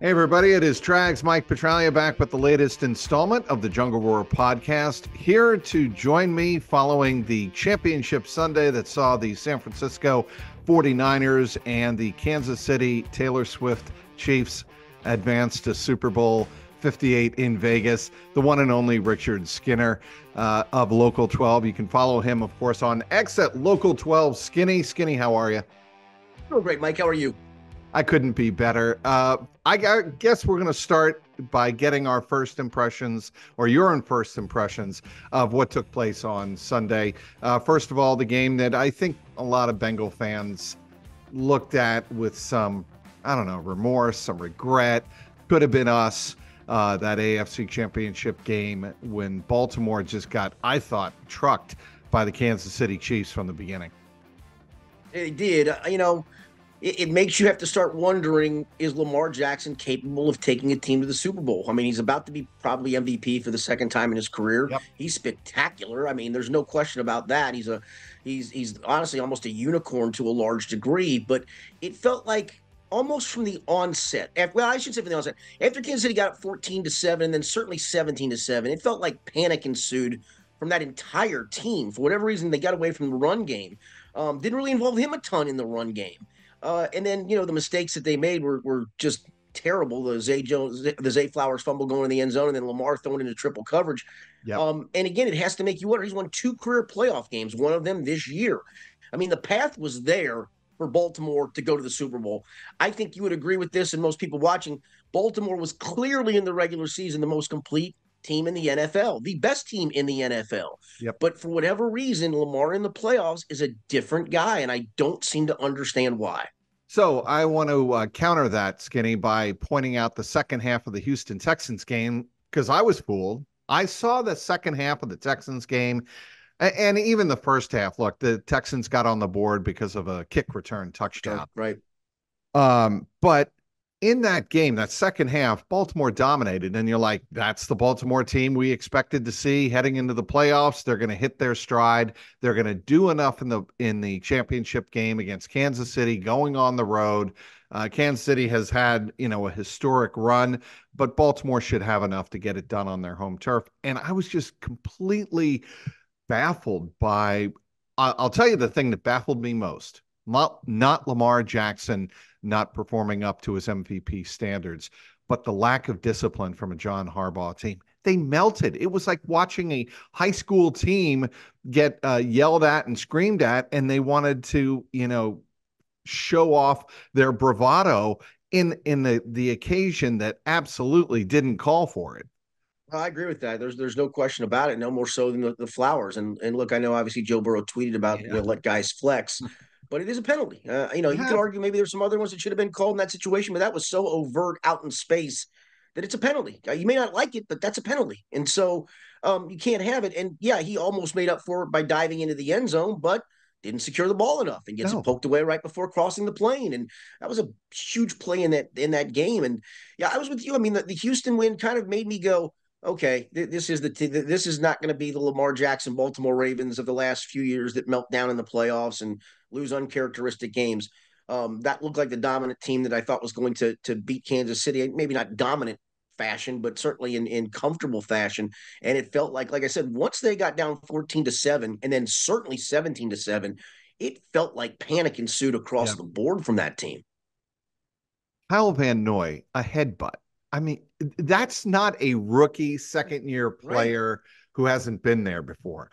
Hey, everybody, it is Trags, Mike Petralia, back with the latest installment of the Jungle Roar podcast. Here to join me following the championship Sunday that saw the San Francisco 49ers and the Kansas City Taylor Swift Chiefs advance to Super Bowl 58 in Vegas, the one and only Richard Skinner of Local 12. You can follow him, of course, on X at Local 12. Skinny, how are you? Oh, great, Mike. How are you? I couldn't be better. I guess we're going to start by getting our first impressions, or your first impressions, of what took place on Sunday. First of all, the game that I think a lot of Bengal fans looked at with some, remorse, some regret. Could have been us, that AFC Championship game when Baltimore just got, I thought, trucked by the Kansas City Chiefs from the beginning. They did. It makes you have to start wondering, is Lamar Jackson capable of taking a team to the Super Bowl? I mean, he's about to be probably MVP for the second time in his career. Yep. He's spectacular. I mean, there's no question about that. He's honestly almost a unicorn to a large degree, but it felt like almost from the onset. I should say from the onset. After Kansas City got up 14-7 and then certainly 17-7, it felt like panic ensued from that entire team. For whatever reason, they got away from the run game. Didn't really involve him a ton in the run game. And then, the mistakes that they made were just terrible. The Zay Flowers fumble going in the end zone, and then Lamar throwing into triple coverage. Yep. And again, it has to make you wonder. He's won 2 career playoff games, one of them this year. I mean, the path was there for Baltimore to go to the Super Bowl. I think you would agree with this, and most people watching. Baltimore was clearly in the regular season the most complete team in the NFL, the best team in the NFL. Yep. But for whatever reason, Lamar in the playoffs is a different guy, and I don't seem to understand why. So I want to counter that, Skinny, by pointing out the second half of the Houston Texans game, because I was fooled. I saw the second half of the Texans game, and even the first half. Look, the Texans got on the board because of a kick return touchdown. Right. But in that game, that second half, Baltimore dominated, and you're like, that's the Baltimore team we expected to see heading into the playoffs. They're going to hit their stride. They're going to do enough in the championship game against Kansas City, going on the road. Kansas City has had, a historic run, but Baltimore should have enough to get it done on their home turf. And I was just completely baffled by, I'll tell you the thing that baffled me most. Not Lamar Jackson not performing up to his MVP standards, but the lack of discipline from a John Harbaugh team. They melted. It was like watching a high school team get yelled at and screamed at, and they wanted to, show off their bravado in the occasion that absolutely didn't call for it. I agree with that. There's no question about it. No more so than the Flowers. And look, I know obviously Joe Burrow tweeted about let guys flex, but it is a penalty. You could argue maybe there's some other ones that should have been called in that situation, but that was so overt out in space that it's a penalty. You may not like it, but that's a penalty. And so you can't have it. And yeah, he almost made up for it by diving into the end zone, but didn't secure the ball enough and gets it poked away right before crossing the plane. And that was a huge play in that game. And yeah, I was with you. I mean, the Houston win kind of made me go, okay, this is not going to be the Lamar Jackson Baltimore Ravens of the last few years that melt down in the playoffs and lose uncharacteristic games. That looked like the dominant team that I thought was going to beat Kansas City, maybe not dominant fashion, but certainly in comfortable fashion. And it felt like I said, once they got down 14-7 and then certainly 17-7, it felt like panic ensued across the board from that team. Kyle Van Noy, a headbutt. I mean, that's not a rookie second-year player who hasn't been there before.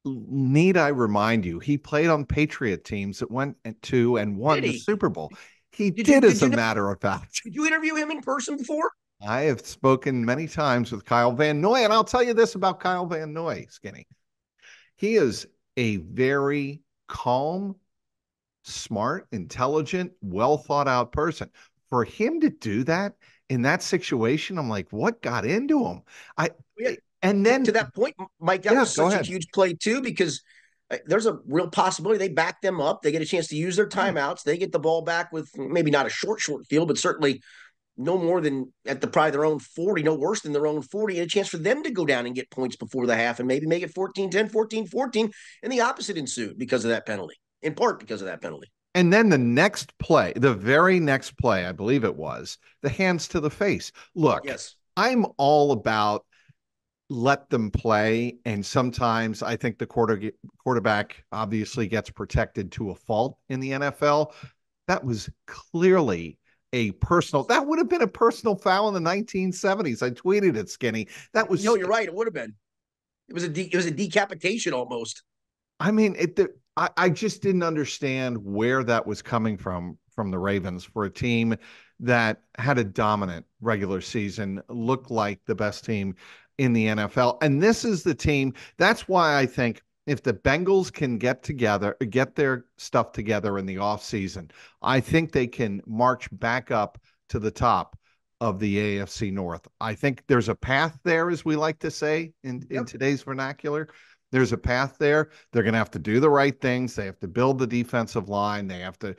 Need I remind you, he played on Patriot teams that went to and won the Super Bowl. He did, as a matter of fact. Did you interview him in person before? I have spoken many times with Kyle Van Noy, and I'll tell you this about Kyle Van Noy, Skinny. He is a very calm, smart, intelligent, well-thought-out person. For him to do that in that situation, I'm like, what got into him? And then to that point, Mike, that was such a huge play too, because there's a real possibility they back them up. They get a chance to use their timeouts. They get the ball back with maybe not a short field, but certainly no more than at probably their own 40, no worse than their own 40, and a chance for them to go down and get points before the half and maybe make it 14-10, 14-14, and the opposite ensued because of that penalty, in part because of that penalty. And then the next play, the very next play, I believe it was, the hands to the face. Look, Yes. I'm all about let them play. And sometimes I think the quarterback obviously gets protected to a fault in the NFL. That was clearly that would have been a personal foul in the 1970s. I tweeted it, Skinny. That No, was, you're right. It would have been. It was a decapitation almost. I mean, I just didn't understand where that was coming from the Ravens for a team that had a dominant regular season, looked like the best team in the NFL. And this is the team. That's why I think if the Bengals can get their stuff together in the offseason, I think they can march back up to the top of the AFC North. I think there's a path there, as we like to say in today's vernacular. There's a path there. They're going to have to do the right things. They have to build the defensive line. They have to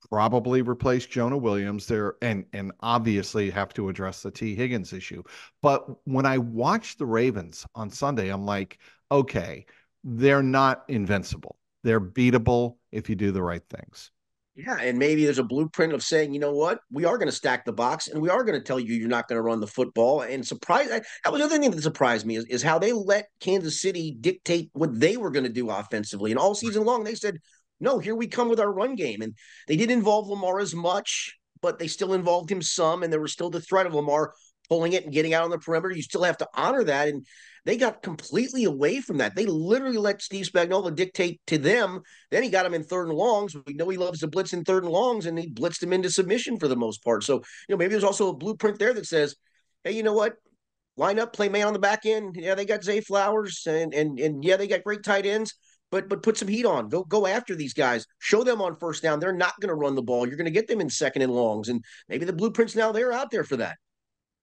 probably replace Jonah Williams there and obviously have to address the Tee Higgins issue. But when I watch the Ravens on Sunday, I'm like, okay, they're not invincible. They're beatable if you do the right things. Yeah, and maybe there's a blueprint of saying, you know what, we are going to stack the box, and we are going to tell you you're not going to run the football. And that was the other thing that surprised me is how they let Kansas City dictate what they were going to do offensively. And all season long, they said, no, here we come with our run game. And they didn't involve Lamar as much, but they still involved him some. And there was still the threat of Lamar pulling it and getting out on the perimeter. You still have to honor that. And they got completely away from that. They literally let Steve Spagnuolo dictate to them. Then he got him in third and longs. We know he loves to blitz in third and longs, and he blitzed him into submission for the most part. So, maybe there's also a blueprint there that says, hey, you know what? Line up, play man on the back end. Yeah, they got Zay Flowers, and yeah, they got great tight ends. But put some heat on. Go after these guys. Show them on first down. They're not going to run the ball. You're going to get them in second and longs, and maybe the blueprints now they're out there for that.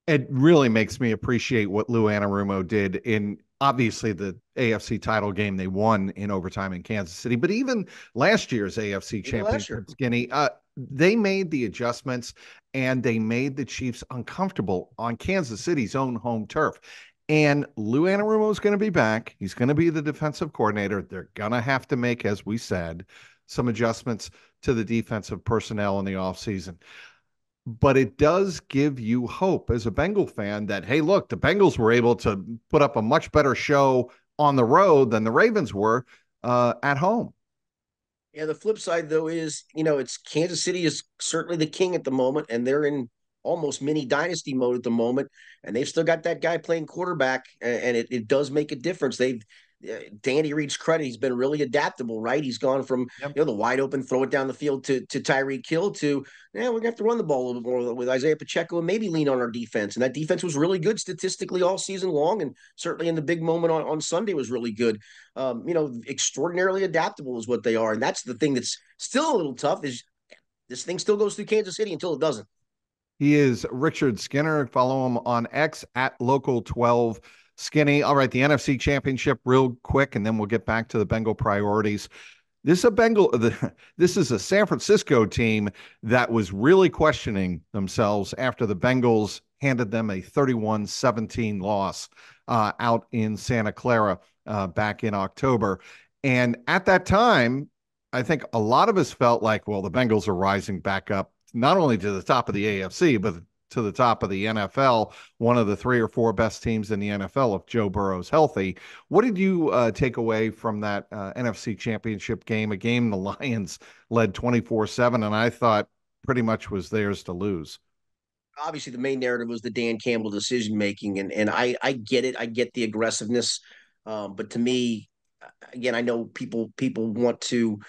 It really makes me appreciate what Lou Anarumo did in obviously the AFC title game they won in overtime in Kansas City, but even last year's AFC Even last year. championship, Skinny, they made the adjustments and they made the Chiefs uncomfortable on Kansas City's own home turf. And Lou Anarumo is going to be back. He's going to be the defensive coordinator. They're going to have to make, as we said, some adjustments to the defensive personnel in the offseason, but it does give you hope as a Bengal fan that, hey, look, the Bengals were able to put up a much better show on the road than the Ravens were at home. Yeah, the flip side though is, it's Kansas City is certainly the king at the moment, and they're in almost mini dynasty mode at the moment, and they've still got that guy playing quarterback, and it does make a difference. They've Danny Reed's credit, he's been really adaptable, right? He's gone from Yep. the wide open, throw it down the field to Tyreek Hill to we're gonna have to run the ball a little bit more with Isaiah Pacheco and maybe lean on our defense. And that defense was really good statistically all season long, and certainly in the big moment on Sunday was really good. Extraordinarily adaptable is what they are, and that's the thing that's still a little tough is this thing still goes through Kansas City until it doesn't. He is Richard Skinner. Follow him on X at Local12 Skinny. All right, the NFC Championship, real quick, and then we'll get back to the Bengal priorities. This is a San Francisco team that was really questioning themselves after the Bengals handed them a 31-17 loss out in Santa Clara back in October. And at that time, I think a lot of us felt like, well, the Bengals are rising back up, not only to the top of the AFC, but to the top of the NFL, one of the 3 or 4 best teams in the NFL if Joe Burrow's healthy. What did you take away from that NFC Championship game, a game the Lions led 24-7, and I thought pretty much was theirs to lose? Obviously, the main narrative was the Dan Campbell decision making, and I get it. I get the aggressiveness, but to me, again, I know people want to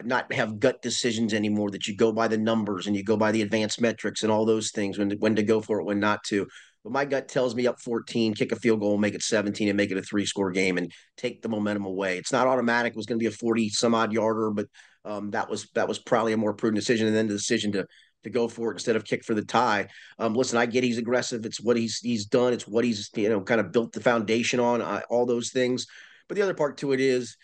not have gut decisions anymore. That you go by the numbers and you go by the advanced metrics and all those things when to go for it, when not to. But my gut tells me up 14, kick a field goal, make it 17, and make it a 3-score game, and take the momentum away. It's not automatic. It was going to be a 40 some odd yarder, but that was probably a more prudent decision. And then the decision to go for it instead of kick for the tie. Listen, I get he's aggressive. It's what he's done. It's what he's kind of built the foundation on. All those things. But the other part to it is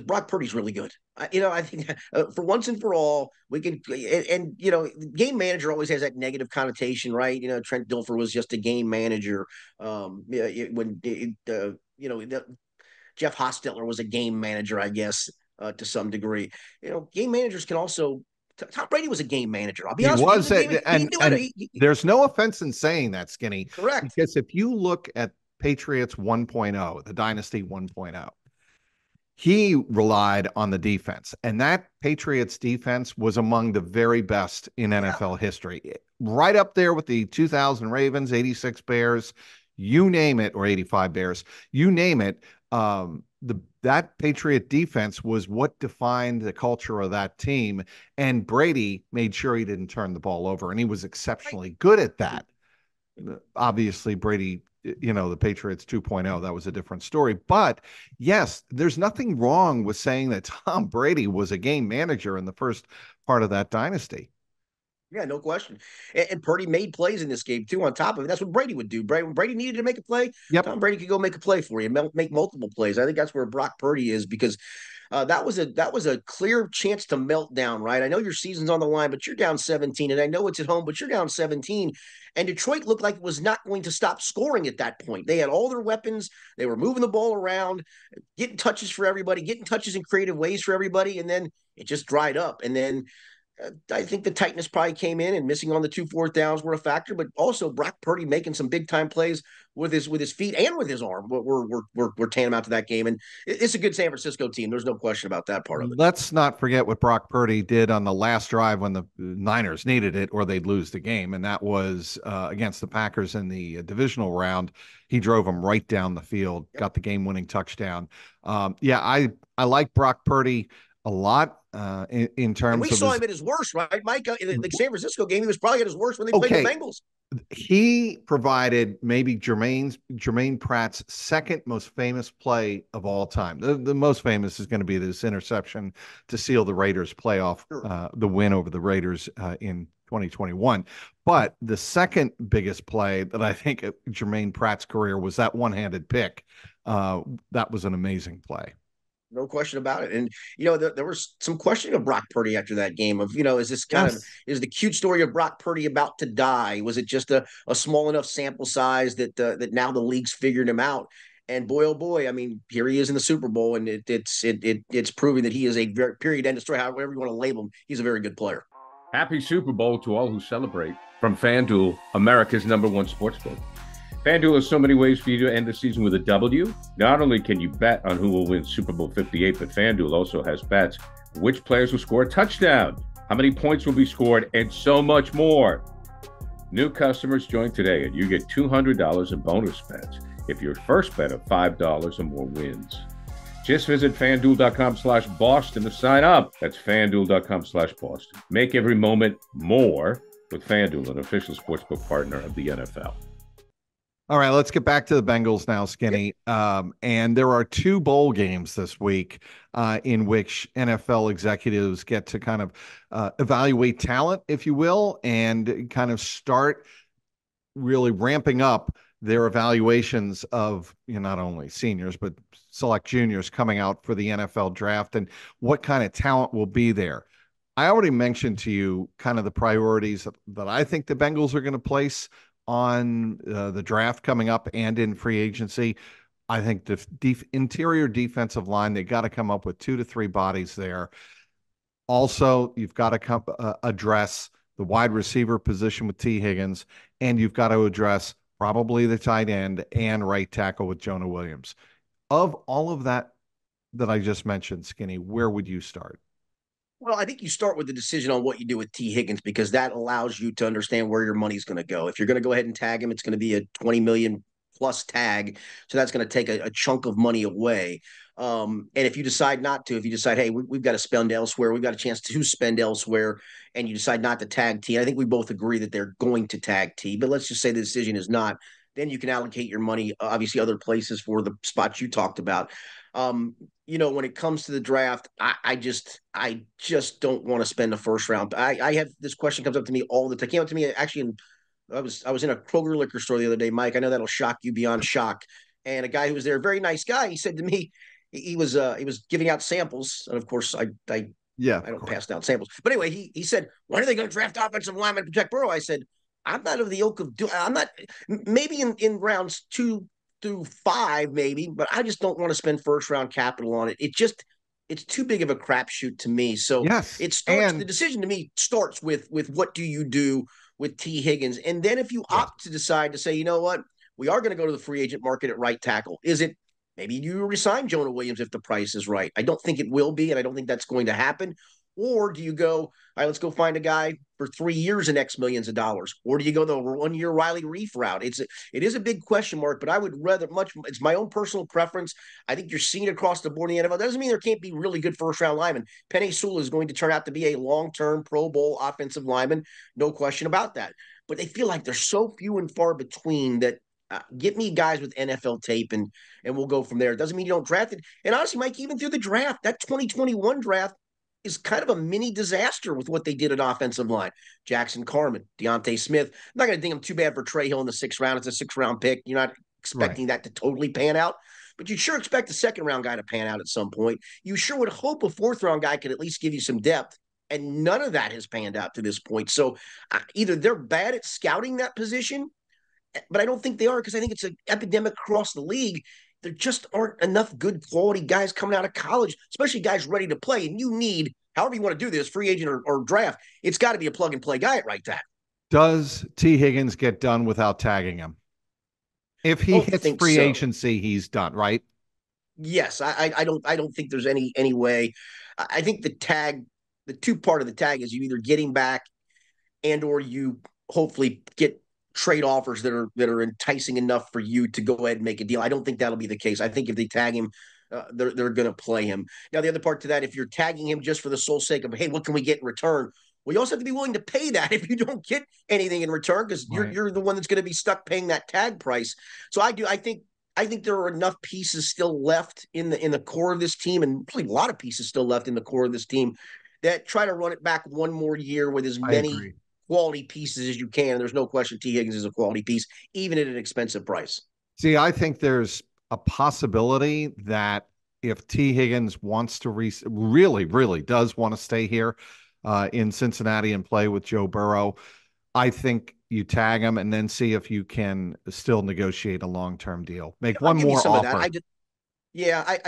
Brock Purdy's really good. I think for once and for all, we can, game manager always has that negative connotation, right? Trent Dilfer was just a game manager. When Jeff Hostetler was a game manager, I guess, to some degree. Game managers can also Tom Brady was a game manager. I'll be He honest with was, you. He knew and it. there's no offense in saying that, Skinny, Correct. because if you look at Patriots 1.0, the Dynasty 1.0, he relied on the defense, and that Patriots defense was among the very best in NFL history, right up there with the 2000 Ravens, 86 Bears, you name it, or 85 Bears, you name it. That Patriot defense was what defined the culture of that team, and Brady made sure he didn't turn the ball over, and he was exceptionally good at that. Obviously, Brady, the Patriots 2.0, that was a different story. But yes, there's nothing wrong with saying that Tom Brady was a game manager in the first part of that dynasty. Yeah, no question. And Purdy made plays in this game too. On top of it, that's what Brady would do. When Brady needed to make a play, Yep. Tom Brady could go make a play for you, make multiple plays. I think that's where Brock Purdy is, because that was a clear chance to melt down. Right? I know your season's on the line, but you're down 17, and I know it's at home, but you're down 17. And Detroit looked like it was not going to stop scoring at that point. They had all their weapons. They were moving the ball around, getting touches for everybody, getting touches in creative ways for everybody, and then it just dried up. And then I think the tightness probably came in, and missing on the 2 4th downs were a factor, but also Brock Purdy making some big time plays with his feet and with his arm. We're tantamount to that game, and it's a good San Francisco team. There's no question about that part of it. Let's not forget what Brock Purdy did on the last drive when the Niners needed it, or they'd lose the game, and that was against the Packers in the divisional round. He drove them right down the field, got the game-winning touchdown. I like Brock Purdy a lot in terms of. And we saw him at his worst, right, Mike? In the San Francisco game, he was probably at his worst when they played the Bengals. He provided maybe Jermaine Pratt's second most famous play of all time. The most famous is going to be this interception to seal the Raiders playoff, the win over the Raiders in 2021. But the second biggest play that I think of Jermaine Pratt's career was that one-handed pick. That was an amazing play. No question about it. And, there was some questioning of Brock Purdy after that game of, is this is the cute story of Brock Purdy about to die? Was it just a small enough sample size that now the league's figured him out? And boy, oh boy, I mean, here he is in the Super Bowl, and it's proving that he is a very period end destroyer, however you want to label him. He's a very good player. Happy Super Bowl to all who celebrate from FanDuel, America's #1 sportsbook. FanDuel has so many ways for you to end the season with a W. Not only can you bet on who will win Super Bowl 58, but FanDuel also has bets which players will score a touchdown, how many points will be scored, and so much more. New customers join today, and you get $200 in bonus bets if your first bet of $5 or more wins. Just visit FanDuel.com/Boston to sign up. That's FanDuel.com/Boston. Make every moment more with FanDuel, an official sportsbook partner of the NFL. All right, let's get back to the Bengals now, Skinny. And there are 2 bowl games this week in which NFL executives get to kind of evaluate talent, if you will, and kind of start really ramping up their evaluations of not only seniors, but select juniors coming out for the NFL draft and what kind of talent will be there. I already mentioned to you kind of the priorities that I think the Bengals are going to place on the draft coming up and in free agency. I think the interior defensive line, they got to come up with 2 to 3 bodies there. Also, you've got to address the wide receiver position with Tee Higgins, and you've got to address probably the tight end and right tackle with Jonah Williams. Of all of that I just mentioned, Skinny, where would you start? Well, I think you start with the decision on what you do with Tee Higgins, because that allows you to understand where your money's going to go. If you're going to go ahead and tag him, it's going to be a 20 million plus tag. So that's going to take a chunk of money away. And if you decide not to, if you decide, hey, we've got to spend elsewhere, we've got a chance to spend elsewhere, and you decide not to tag T, I think we both agree that they're going to tag T, but let's just say the decision is not, then you can allocate your money, obviously other places for the spots you talked about. When it comes to the draft, I just don't want to spend the first round. I have this question comes up to me all the time. It came up to me actually I was in a Kroger liquor store the other day, Mike. I know that'll shock you beyond shock. And a guy who was there, a very nice guy, he said to me, he was giving out samples, and of course I don't pass down samples. But anyway, he said, when are they going to draft offensive lineman to protect Burrow? I said, I'm not of the ilk of I'm not, maybe in rounds 2 through 5, maybe, but I just don't want to spend first round capital on it. it's too big of a crapshoot to me. So yes, the decision to me starts with what do you do with Tee Higgins, and then if you yes. opt to decide to say, you know what, we are going to go to the free agent market at right tackle. Is it maybe you resign Jonah Williams if the price is right? I don't think it will be, and I don't think that's going to happen. Or do you go, all right, let's go find a guy for 3 years and X millions of dollars? Or do you go the 1 year Riley Reef route? It is a big question mark, but I would rather it's my own personal preference. I think you're seeing it across the board in the NFL. Doesn't mean there can't be really good first round linemen. Penei Sewell is going to turn out to be a long-term Pro Bowl offensive lineman, no question about that. But they feel like they're so few and far between that get me guys with NFL tape and we'll go from there. It doesn't mean you don't draft it. And honestly, Mike, even through the draft, that 2021 draft is kind of a mini disaster with what they did at offensive line. Jackson Carman, Deontay Smith. I'm not going to think I'm too bad for Trey Hill in the 6th round. It's a 6th round pick. You're not expecting that to totally pan out, but you sure expect a 2nd round guy to pan out at some point. You sure would hope a 4th round guy could at least give you some depth. And none of that has panned out to this point. So either they're bad at scouting that position, but I don't think they are, because I think it's an epidemic across the league. There just aren't enough good quality guys coming out of college, especially guys ready to play. And you need, however you want to do this, free agent or draft, it's got to be a plug and play guy at right tackle. Does Tee Higgins get done without tagging him? If he hits free agency, he's done, right? Yes, I don't think there's any way. I think the 2 part of the tag is you either get him back and or you hopefully get trade offers that are enticing enough for you to go ahead and make a deal. I don't think that'll be the case. I think if they tag him, they're going to play him. Now, the other part to that, if you're tagging him just for the sole sake of, hey, what can we get in return? Well, you also have to be willing to pay that if you don't get anything in return, because you're the one that's going to be stuck paying that tag price. So I think there are enough pieces still left in the core of this team, and probably a lot of pieces still left in the core of this team, that try to run it back one more year with as many quality pieces as you can. There's no question Tee Higgins is a quality piece, even at an expensive price. See, I think there's a possibility that if Tee Higgins wants to really does want to stay here in Cincinnati and play with Joe Burrow, I think you tag him and then see if you can still negotiate a long-term deal. Make one more offer. I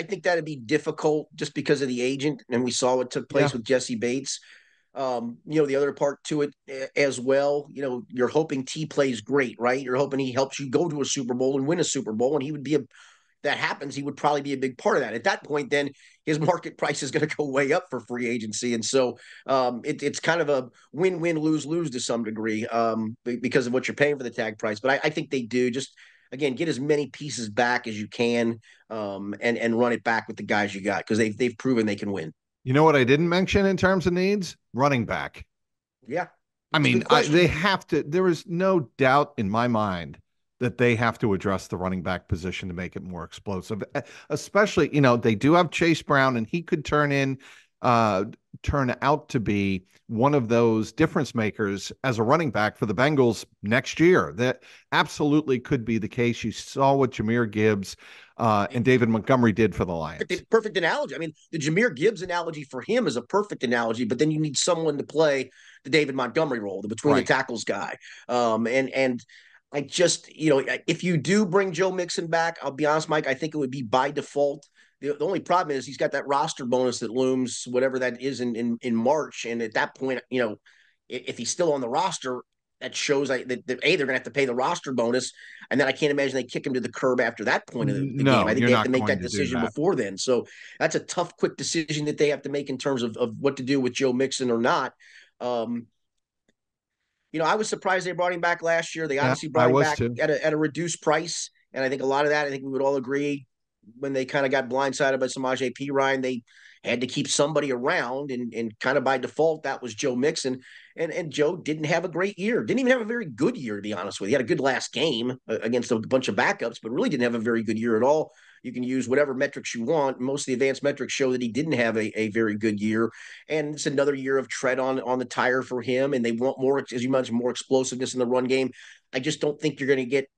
think that'd be difficult just because of the agent, and we saw what took place with Jesse Bates. The other part to it as well, you're hoping T plays great, right? You're hoping he helps you go to a Super Bowl and win a Super Bowl, and he would be that happens, he would probably be a big part of that. At that point, then his market price is going to go way up for free agency. And so it's kind of a win-win, lose-lose to some degree because of what you're paying for the tag price. But I think they do just, again, get as many pieces back as you can and run it back with the guys you got, because they've proven they can win. You know what I didn't mention in terms of needs? Running back. Yeah. I mean, they have to. There is no doubt in my mind that they have to address the running back position to make it more explosive. Especially, they do have Chase Brown, and he could turn out to be one of those difference makers as a running back for the Bengals next year. That absolutely could be the case. You saw what Jahmyr Gibbs and David Montgomery did for the Lions. Perfect analogy. I mean, the Jahmyr Gibbs analogy for him is a perfect analogy, but then you need someone to play the David Montgomery role, the between the tackles guy. And I just, if you do bring Joe Mixon back, I'll be honest, Mike, I think it would be by default. The only problem is he's got that roster bonus that looms, whatever that is in March. And at that point, if he's still on the roster, that shows that they're going to have to pay the roster bonus. And then I can't imagine they kick him to the curb after that point of the game. I think they have to make that decision before then. So that's a tough, quick decision that they have to make in terms of what to do with Joe Mixon or not. I was surprised they brought him back last year. They obviously brought him back at a reduced price. And I think a lot of that, I think we would all agree, when they kind of got blindsided by Samaje Perine, they had to keep somebody around, and kind of by default, that was Joe Mixon. And Joe didn't have a great year. Didn't even have a very good year, to be honest with you. He had a good last game against a bunch of backups, but really didn't have a very good year at all. You can use whatever metrics you want. Most of the advanced metrics show that he didn't have a very good year. And it's another year of tread on the tire for him. And they want more, as you mentioned, more explosiveness in the run game. I just don't think you're going to get,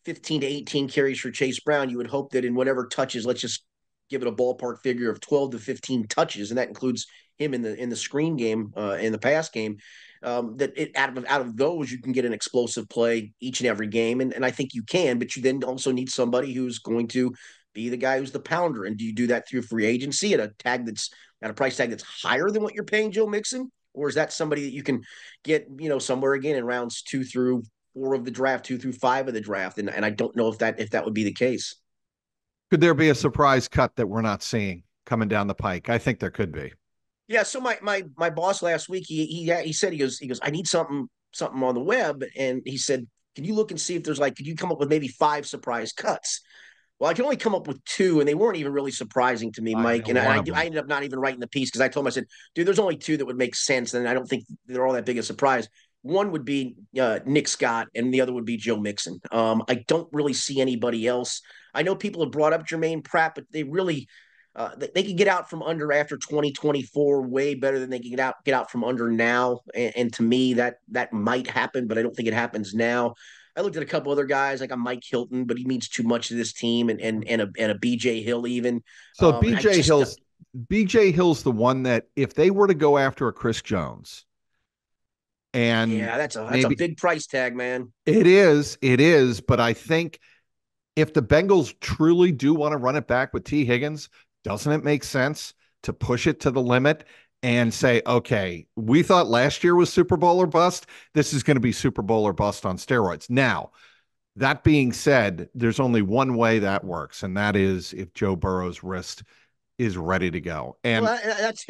15 to 18 carries for Chase Brown. You would hope that in whatever touches, let's just give it a ballpark figure of 12 to 15 touches, and that includes him in the screen game, in the pass game. Out of those, you can get an explosive play each and every game, and I think you can. But you then also need somebody who's going to be the guy who's the pounder? And do you do that through free agency at a price tag that's higher than what you're paying Joe Mixon? Or is that somebody that you can get, somewhere again in rounds 2 through 4 of the draft, 2 through 5 of the draft? And I don't know if that would be the case. Could there be a surprise cut that we're not seeing coming down the pike? I think there could be. Yeah. So my boss last week, he said, he goes, I need something on the web. And he said, can you look and see if there's could you come up with maybe 5 surprise cuts? Well, I can only come up with 2, and they weren't even really surprising to me, Mike. And I ended up not even writing the piece because I told him, I said, dude, there's only 2 that would make sense, and I don't think they're all that big a surprise. One would be Nick Scott, and the other would be Joe Mixon. I don't really see anybody else. I know people have brought up Jermaine Pratt, but they really they can get out from under after 2024 way better than they can get out from under now. And to me, that might happen, but I don't think it happens now. I looked at a couple other guys like a Mike Hilton, but he means too much to this team, and a BJ Hill even. So BJ Hill's the one that if they were to go after a Chris Jones, and yeah, that's a big price tag, man. It is. But I think if the Bengals truly do want to run it back with Tee Higgins, doesn't it make sense to push it to the limit and say, okay, we thought last year was Super Bowl or bust. This is going to be Super Bowl or bust on steroids. Now, that being said, there's only one way that works, and that is if Joe Burrow's wrist is ready to go. And that's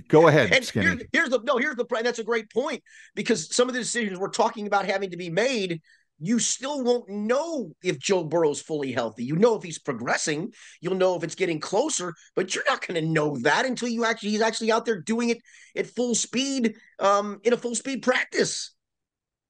go ahead, and Skinny. Here's the that's a great point, because some of the decisions we're talking about having to be made, you still won't know if Joe Burrow's fully healthy. You know if he's progressing. You'll know if it's getting closer, but you're not going to know that until he's actually out there doing it at full speed, in a full speed practice.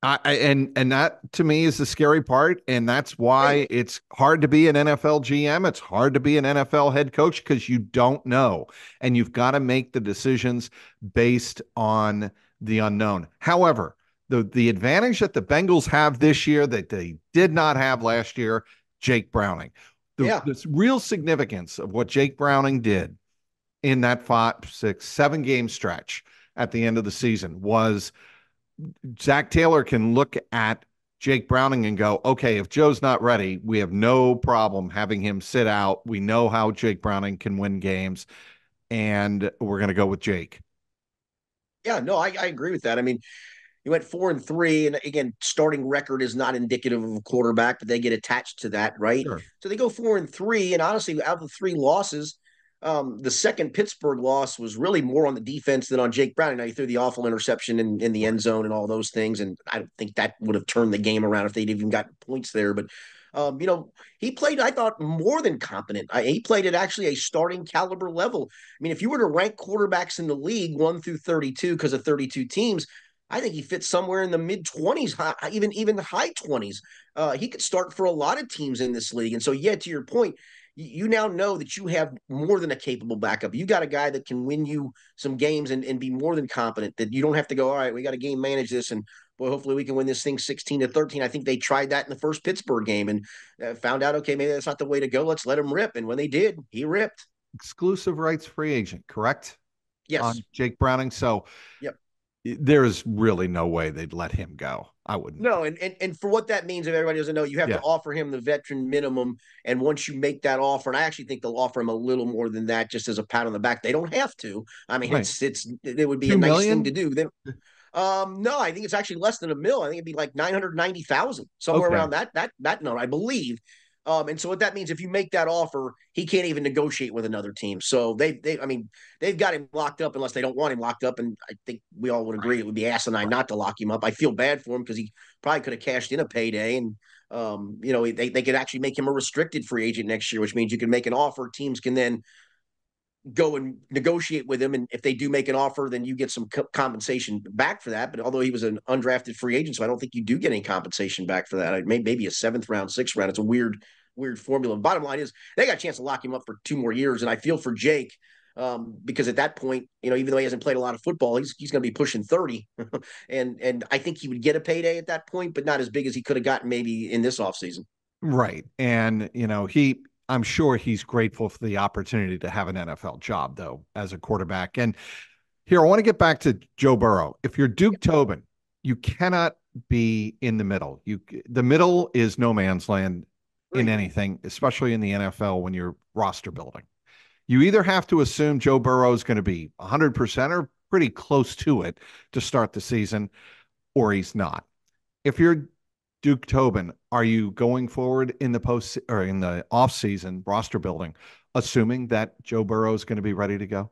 And that to me is the scary part, and that's why it's hard to be an NFL GM. It's hard to be an NFL head coach because you don't know, and you've got to make the decisions based on the unknown. However, the advantage that the Bengals have this year that they did not have last year, Jake Browning. The real significance of what Jake Browning did in that 5, 6, 7 game stretch at the end of the season was Zach Taylor can look at Jake Browning and go, okay, if Joe's not ready, we have no problem having him sit out. We know how Jake Browning can win games, and we're going to go with Jake. Yeah, no, I agree with that. I mean, you went 4-3, and again, starting record is not indicative of a quarterback, but they get attached to that, right? Sure. So they go 4-3, and honestly, out of the 3 losses, the second Pittsburgh loss was really more on the defense than on Jake Browning. Now, he threw the awful interception in the end zone and all those things, and I don't think that would have turned the game around if they'd even gotten points there. But he played, I thought, more than competent. He played at actually a starting caliber level. I mean, if you were to rank quarterbacks in the league 1 through 32 because of 32 teams, I think he fits somewhere in the mid-20s, even the high 20s. He could start for a lot of teams in this league. And so, yeah, to your point, you now know that you have more than a capable backup. You got a guy that can win you some games and be more than competent, that you don't have to go, all right, we got to game manage this, and boy, hopefully we can win this thing 16-13. I think they tried that in the first Pittsburgh game and found out, okay, maybe that's not the way to go. Let's let him rip. And when they did, he ripped. Exclusive rights free agent, correct? Yes. On Jake Browning. So yep. There's really no way they'd let him go. I wouldn't. No, and for what that means, if everybody doesn't know, you have to offer him the veteran minimum. And once you make that offer, and I actually think they'll offer him a little more than that, just as a pat on the back. They don't have to. I mean, it would be $2 million? Nice thing to do. No, I think it's actually less than $1 million. I think it'd be like 990,000, somewhere around that number, I believe. And so what that means, if you make that offer, he can't even negotiate with another team. So they've got him locked up unless they don't want him locked up. And I think we all would agree it would be asinine not to lock him up. I feel bad for him because he probably could have cashed in a payday, and they could actually make him a restricted free agent next year, which means you can make an offer. Teams can then go and negotiate with him, and if they do make an offer, then you get some compensation back for that. But although he was an undrafted free agent, so I don't think you do get any compensation back for that. Maybe a 7th round, 6th round. It's a weird formula. Bottom line is they got a chance to lock him up for 2 more years, and I feel for Jake because at that point, even though he hasn't played a lot of football, he's going to be pushing 30, and I think he would get a payday at that point, but not as big as he could have gotten maybe in this offseason. Right, and I'm sure he's grateful for the opportunity to have an NFL job, though, as a quarterback. And here, I want to get back to Joe Burrow. If you're Duke Tobin, you cannot be in the middle. The middle is no man's land. in anything, especially in the NFL when you're roster building. You either have to assume Joe Burrow is going to be 100% or pretty close to it to start the season, or he's not. If you're Duke Tobin, are you going forward in the post or in the offseason roster building, assuming that Joe Burrow is going to be ready to go?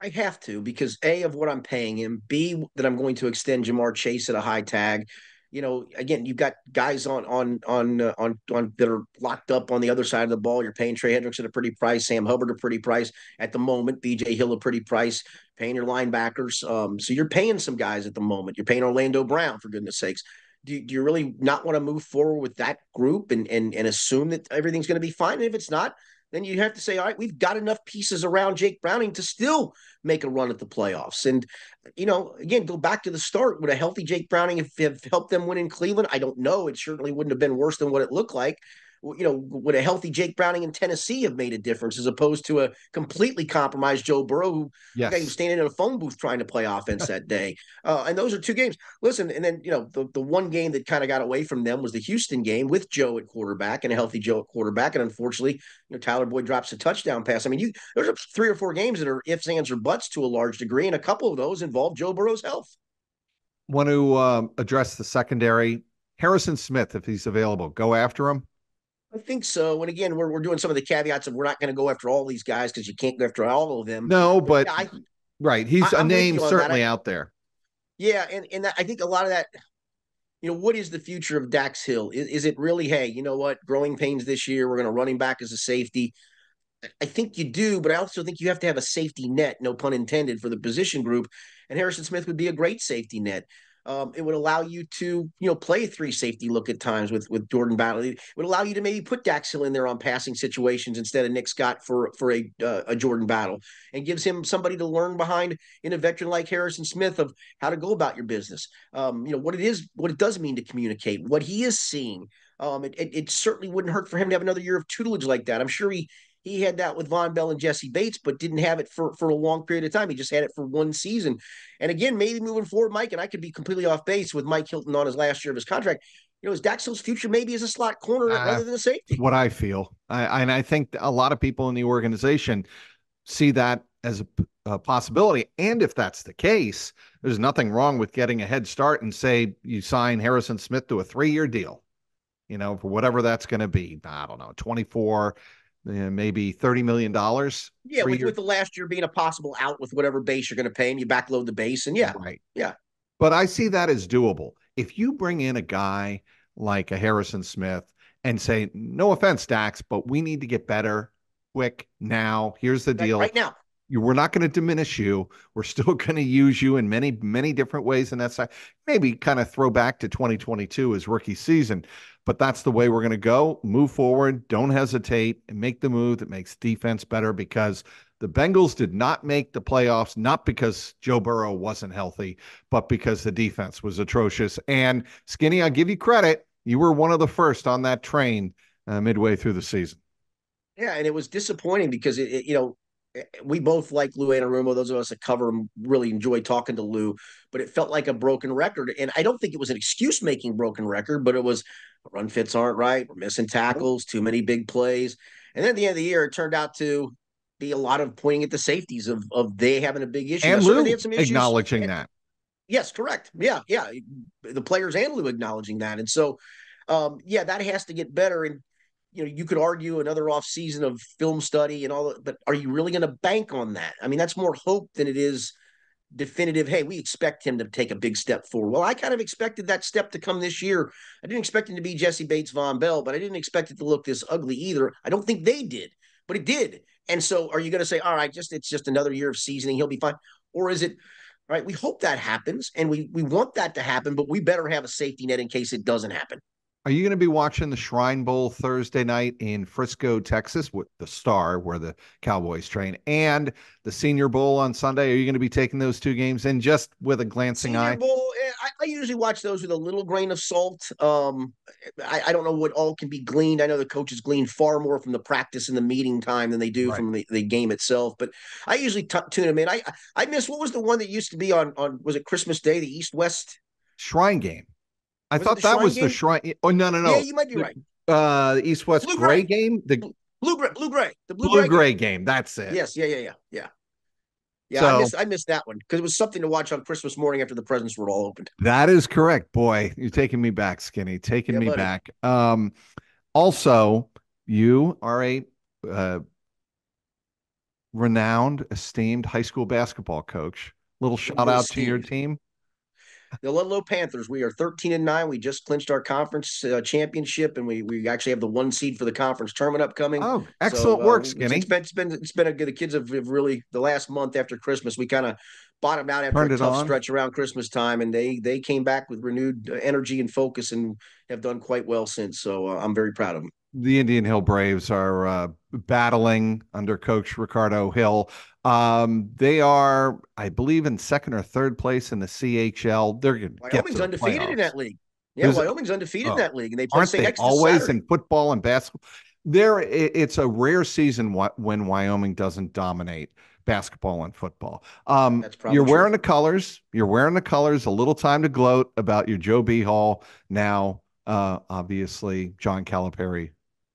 I have to because A, of what I'm paying him, B, that I'm going to extend Jamar Chase at a high tag. Again, you've got guys on that are locked up on the other side of the ball. You're paying Trey Hendricks at a pretty price, Sam Hubbard a pretty price at the moment, BJ Hill a pretty price, paying your linebackers. So you're paying some guys at the moment. You're paying Orlando Brown, for goodness sakes. Do you really not want to move forward with that group and assume that everything's going to be fine? And if it's not, then you have to say, all right, we've got enough pieces around Jake Browning to still make a run at the playoffs. And, again, go back to the start. Would a healthy Jake Browning have helped them win in Cleveland? I don't know. It certainly wouldn't have been worse than what it looked like. Would a healthy Jake Browning in Tennessee have made a difference as opposed to a completely compromised Joe Burrow who was standing in a phone booth trying to play offense that day? And those are two games. Listen, and then, the one game that kind of got away from them was the Houston game with Joe at quarterback and a healthy Joe at quarterback. And unfortunately, Tyler Boyd drops a touchdown pass. I mean, there's 3 or 4 games that are ifs, ands, or buts to a large degree, and a couple of those involve Joe Burrow's health. Want to address the secondary? Harrison Smith, if he's available, go after him. I think so. And again, we're doing some of the caveats of we're not going to go after all these guys because you can't go after all of them. No, but right. He's a name certainly out there. Yeah. And I think a lot of that, what is the future of Dax Hill? Is it really, hey, you know what, growing pains this year, we're going to run him back as a safety? I think you do, but I also think you have to have a safety net, no pun intended, for the position group. And Harrison Smith would be a great safety net. It would allow you to, play a 3 safety look at times with Jordan Battle. It would allow you to maybe put Dax Hill in there on passing situations instead of Nick Scott for a Jordan Battle, and gives him somebody to learn behind in a veteran like Harrison Smith of how to go about your business. What it does mean to communicate, what he is seeing. It certainly wouldn't hurt for him to have another year of tutelage like that. I'm sure he had that with Von Bell and Jesse Bates, but didn't have it for a long period of time. He just had it for one season. And again, maybe moving forward, Mike, and I could be completely off base with Mike Hilton on his last year of his contract. Is Dax Hill's future maybe as a slot corner rather than a safety? What I feel. I think a lot of people in the organization see that as a possibility. And if that's the case, there's nothing wrong with getting a head start and say you sign Harrison Smith to a 3-year deal, for whatever that's going to be. I don't know, 24 maybe $30 million. Yeah, with the last year being a possible out with whatever base you're going to pay, and you backload the base, and right. Yeah. But I see that as doable. If you bring in a guy like a Harrison Smith and say, no offense, Dax, but we need to get better quick now. Here's the deal. Right now. We're not going to diminish you. We're still going to use you in many, many different ways. And that's maybe kind of throw back to 2022 as rookie season. But that's the way we're going to go. Move forward. Don't hesitate and make the move that makes defense better, because the Bengals did not make the playoffs, not because Joe Burrow wasn't healthy, but because the defense was atrocious. And Skinny, I'll give you credit. You were one of the first on that train midway through the season. Yeah, and it was disappointing because we both like Lou Anarumo. Those of us that cover him really enjoy talking to Lou, but it felt like a broken record. And I don't think it was an excuse-making broken record, but it was run fits aren't right. We're missing tackles, too many big plays. And then at the end of the year, it turned out to be a lot of pointing at the safeties of they having a big issue. And Lou acknowledging that. Yes, correct. Yeah. The players and Lou acknowledging that. And so, that has to get better. And you could argue another off season of film study and all that, but are you really going to bank on that? I mean, that's more hope than it is definitive. Hey, we expect him to take a big step forward. Well, I kind of expected that step to come this year. I didn't expect him to be Jesse Bates, Von Bell, but I didn't expect it to look this ugly either. I don't think they did, but it did. And so are you going to say, all right, it's just another year of seasoning, he'll be fine? Or is it, all right, we hope that happens and we want that to happen, but we better have a safety net in case it doesn't happen. Are you going to be watching the Shrine Bowl Thursday night in Frisco, Texas, with the Star, where the Cowboys train, and the Senior Bowl on Sunday? Are you going to be taking those two games in just with a glancing eye? Senior Bowl, I usually watch those with a little grain of salt. I don't know what all can be gleaned. I know the coaches glean far more from the practice and the meeting time than they do from the game itself. But I usually tune them in. I miss, what was the one that used to be on was it Christmas Day, the East-West? Shrine game. I thought that was the Shrine. Oh, no. Yeah, you might be right. The East-West Gray game? The blue-gray. The blue-gray blue-gray game. That's it. Yes. Yeah. Yeah, So I missed that one because it was something to watch on Christmas morning after the presents were all opened. that is correct. Boy, you're taking me back, Skinny. Taking me buddy. back. Also, you are a renowned, esteemed high school basketball coach. Little shout out to your team. The Ludlow Panthers. We are 13-9. We just clinched our conference championship, and we actually have the 1 seed for the conference tournament upcoming. Oh, excellent work, Skinny. It's been a good. The kids have really, the last month after Christmas, we kind of bottomed out after a tough stretch around Christmas time, and they came back with renewed energy and focus, and have done quite well since. So I'm very proud of them. The Indian Hill Braves are battling under Coach Ricardo Hill. They are, I believe, in second or third place in the CHL. They're going to get to the undefeated playoffs. in that league. Yeah, Wyoming's undefeated in that league, and they play aren't they next always Saturday. in football and basketball? It's a rare season when Wyoming doesn't dominate basketball and football. You're wearing the colors. You're wearing the colors. A little time to gloat about your Joe B. Hall now. Obviously, John Calipari.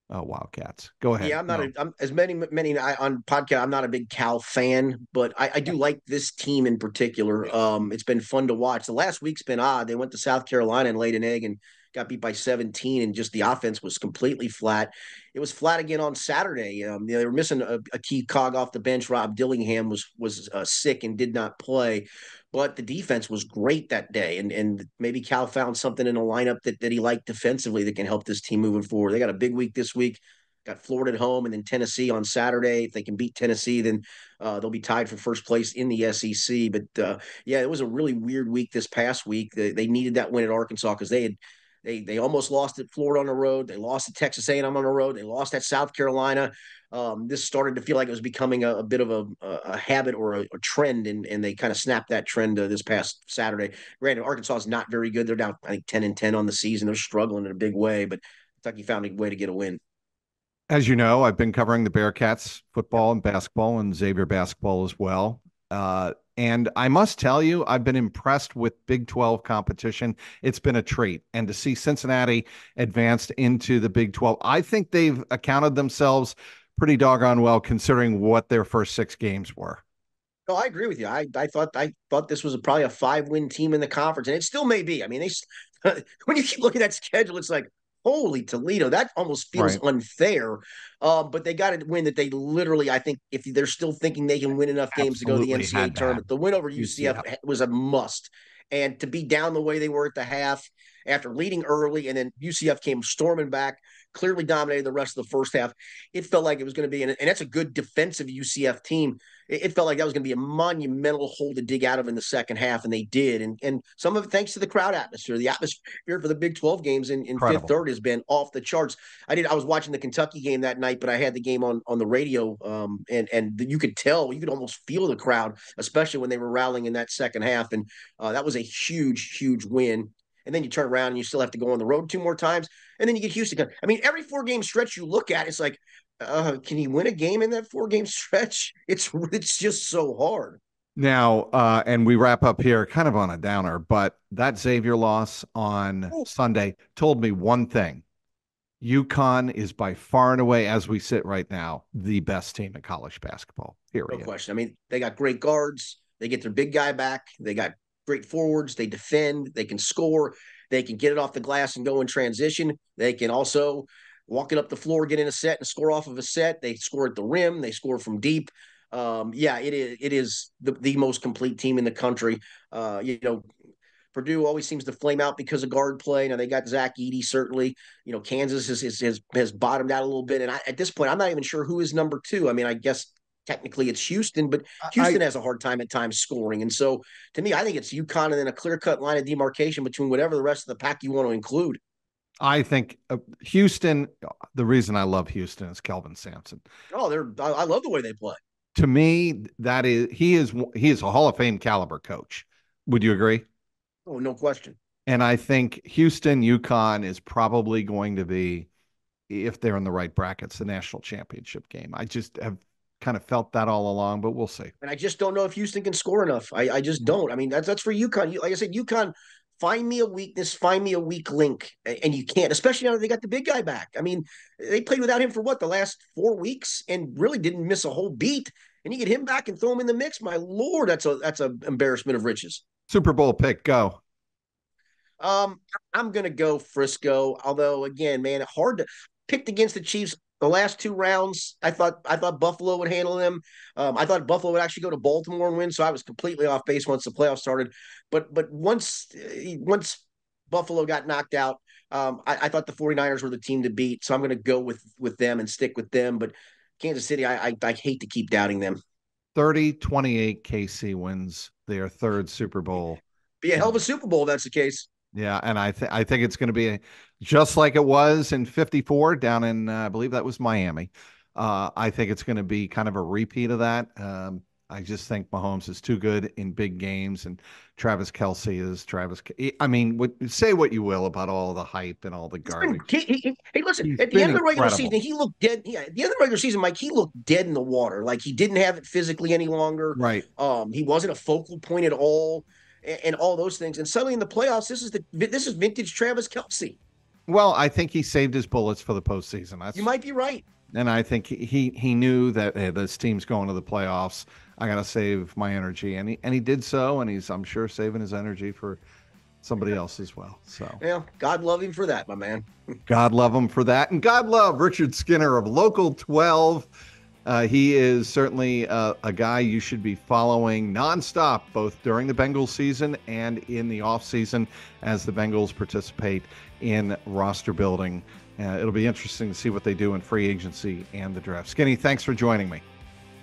Wildcats. Go ahead. Yeah, I'm as many on podcast. I'm not a big Cal fan, but I do like this team in particular. It's been fun to watch. The last week's been odd. They went to South Carolina and laid an egg and got beat by 17, and just the offense was completely flat. It was flat again on Saturday. They were missing a key cog off the bench. Rob Dillingham was sick and did not play. But the defense was great that day, and maybe Cal found something in the lineup that he liked defensively that can help this team moving forward. They got a big week this week. Got Florida at home and then Tennessee on Saturday. If they can beat Tennessee, then they'll be tied for first place in the SEC. But yeah, it was a really weird week this past week. They needed that win at Arkansas because they almost lost at Florida on the road. They lost at Texas A&M on the road. They lost at South Carolina. This started to feel like it was becoming a bit of a habit or a trend, and they kind of snapped that trend this past Saturday. Granted, Arkansas is not very good. They're down, I think, 10-10 on the season. They're struggling in a big way, but Kentucky found a way to get a win. As you know, I've been covering the Bearcats football and basketball and Xavier basketball as well. And I must tell you, I've been impressed with Big 12 competition. It's been a treat. And to see Cincinnati advanced into the Big 12, I think they've accounted themselves pretty doggone well considering what their first 6 games were. No, I agree with you. I thought this was probably a 5-win team in the conference, and it still may be. I mean, when you keep looking at schedule, it's like, holy Toledo, that almost feels unfair. But they got a win that they literally, I think, if they're still thinking they can win enough games to go to the NCAA tournament, the win over UCF was a must. And to be down the way they were at the half after leading early, and then UCF came storming back, clearly dominated the rest of the first half. It felt like it was going to be, and that's a good defensive UCF team. It felt like that was going to be a monumental hole to dig out of in the second half, and they did. And some of it thanks to the crowd atmosphere. The atmosphere for the Big 12 games in Fifth Third has been off the charts. I was watching the Kentucky game that night, but I had the game on the radio, and you could tell, you could almost feel the crowd, especially when they were rallying in that second half. And that was a huge, huge win. And then you turn around and you still have to go on the road 2 more times. And then you get Houston. I mean, every 4-game stretch you look at, it's like, can you win a game in that 4-game stretch? It's just so hard. Now, and we wrap up here kind of on a downer, but that Xavier loss on Sunday told me one thing. UConn is by far and away, as we sit right now, the best team in college basketball. Period. No question. I mean, they got great guards. They get their big guy back. They got great forwards. They defend. They can score. They can get it off the glass and go in transition. They can also walk it up the floor, get in a set, and score off of a set. They score at the rim. They score from deep. Yeah, it is the most complete team in the country. Purdue always seems to flame out because of guard play. Now they got Zach Edey, certainly. Kansas has bottomed out a little bit. And at this point, I'm not even sure who is number 2. I mean, I guess technically it's Houston, but Houston has a hard time at times scoring. And so to me, I think it's UConn and then a clear-cut line of demarcation between whatever the rest of the pack you want to include. I think Houston, the reason I love Houston is Kelvin Sampson. Oh, I love the way they play. To me, he is a Hall of Fame caliber coach. Would you agree? Oh, no question. And I think Houston, UConn is probably going to be, if they're in the right brackets, the national championship game. I just have kind of felt that all along, but we'll see. And I just don't know if Houston can score enough. I just don't. I mean, that's for UConn. Like I said, UConn Find me a weakness, find me a weak link, and you can't, especially now that they got the big guy back. I mean, they played without him for what, the last 4 weeks, and really didn't miss a whole beat. And you get him back and throw him in the mix. My Lord, that's an embarrassment of riches. Super Bowl pick, go. I'm gonna go Frisco. Although, again, man, hard to picked against the Chiefs. The last 2 rounds, I thought Buffalo would handle them. I thought Buffalo would actually go to Baltimore and win, so I was completely off base once the playoffs started. But once Buffalo got knocked out, I thought the 49ers were the team to beat, so I'm going to go with them and stick with them. But Kansas City, I hate to keep doubting them. 30-28 KC wins their 3rd Super Bowl. Be a hell of a Super Bowl if that's the case. Yeah, and I think it's going to be just like it was in 54 down in, I believe that was Miami. I think it's going to be kind of a repeat of that. I just think Mahomes is too good in big games, and Travis Kelce is Travis. I mean, say what you will about all the hype and all the garbage. Hey, listen, at the end of the regular season, he looked dead. Yeah, at the end of the regular season, Mike, he looked dead in the water. Like he didn't have it physically any longer. Right. He wasn't a focal point at all. And all those things, and suddenly in the playoffs, this is vintage Travis Kelce. Well, I think he saved his bullets for the postseason. You might be right, and I think he knew that, hey, this team's going to the playoffs. I got to save my energy, and he did so, and he's, I'm sure, saving his energy for somebody else as well. So yeah, God love him for that, my man. God love him for that, and God love Richard Skinner of Local 12. He is certainly a guy you should be following nonstop, both during the Bengals season and in the offseason as the Bengals participate in roster building. It'll be interesting to see what they do in free agency and the draft. Skinny, thanks for joining me.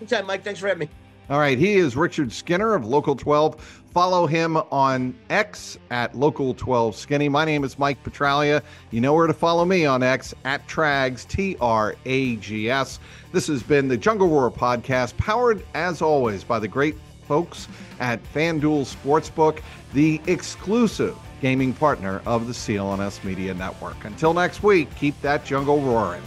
Anytime, Mike. Thanks for having me. All right, he is Richard Skinner of Local 12. Follow him on X at Local 12 Skinny. My name is Mike Petralia. You know where to follow me on X at Trags, Trags. This has been the Jungle Roar podcast, powered as always by the great folks at FanDuel SportsBook, the exclusive gaming partner of the CLNS Media Network. Until next week, keep that jungle roaring.